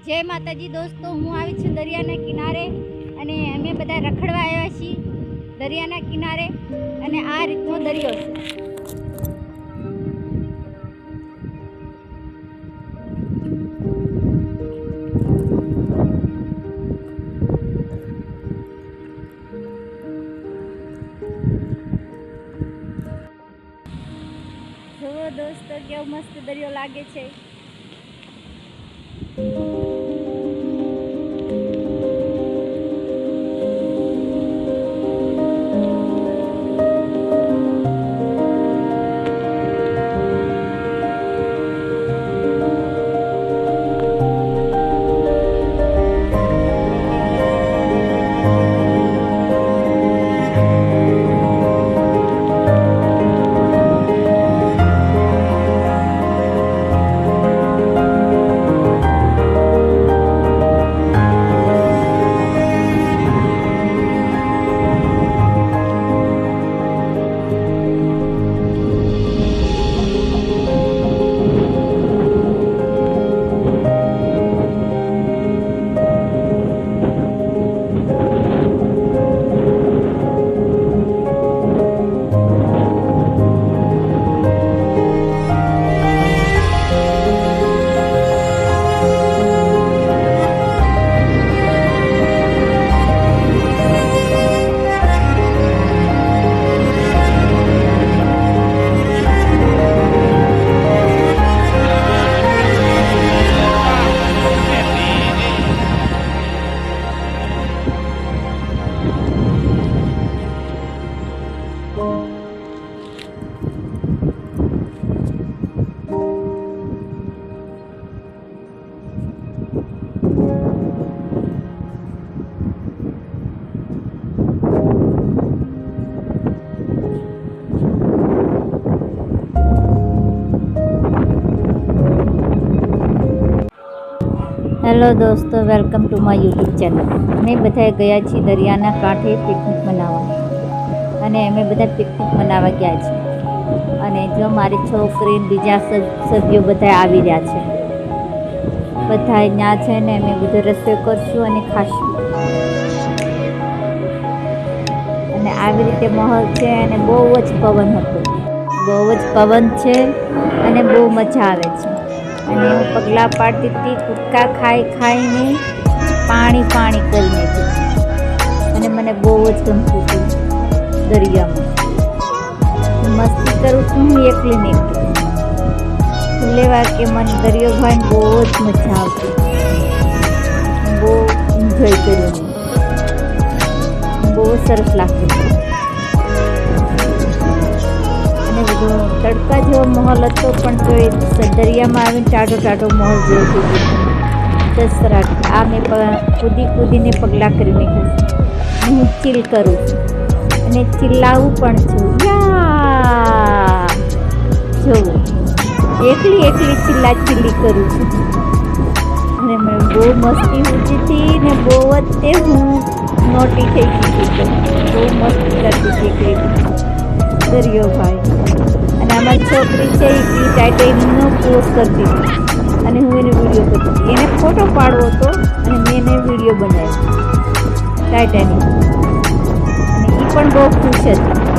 જય માતાજી દોસ્તો, હું આવી છું દરિયાના કિનારે અને અમે બધા રખડવા આવ્યા છીએ દરિયાના કિનારે અને આ રીતનો દરિયો છે. જુઓ દોસ્તો, કેવો મસ્ત દરિયો લાગે છે. હેલો દોસ્તો, welcome to my YouTube channel. અમે બધા ગયા છીએ દરિયાના કાંઠે પિકનિક મનાવવા અને અમે બધા પિકનિક મનાવવા ગયા છીએ. અને જો મારી છોકરી બીજા સભ્યો બધા આવી રહ્યા છે. બધા અહીંયા છે ને અમે બધો રસોઈ કરશું અને ખાશું. અને આવી રીતે માહોલ છે અને બહુ જ પવન હતો. બહુ જ પવન છે અને બહુ મજા આવે છે. અને હું પગલાં પાડતી હતી, કૂદકા ખાઈને પાણી કરી નાખ્યું. અને મને બહુ જ ગમતું હતું દરિયામાં. મસ્તી કરું છું હું એકલી ને એકલી. લેવા કે મને દરિયો ભાઈને બહુ જ મજા આવતી. બહુ એન્જોય કર્યું. બહુ સરસ લાગતું હતું. અને બધું તડકા જેવો માહોલ હતો, પણ તો એ દરિયામાં આવીને ટાઢો માહોલ જેવો થઈ ગયો. દસરાટ આ મેં કૂદીને પગલાં કરીને હું ચીલ કરું છું અને ચિલ્લાવું પણ છું. યા જોવું એકલી ચિલ્લી કરું છું. અને મને બહુ મસ્તી ઊંચી હતી ને બહુ જ તે હું નોટી થઈ ગઈ હતી. બહુ મસ્તી કરતી હતી દરિયો ભાઈ. અને અમારી છોકરી છે એ ટાઇટેનિયમનો પોઝ કરતી હતી અને હું એને વિડીયો કરતી હતી. એને ફોટો પાડવો હતો અને મેં એને વિડીયો બનાવ્યો ટાઇટેનિયમ. અને એ પણ બહુ ખુશ હતી.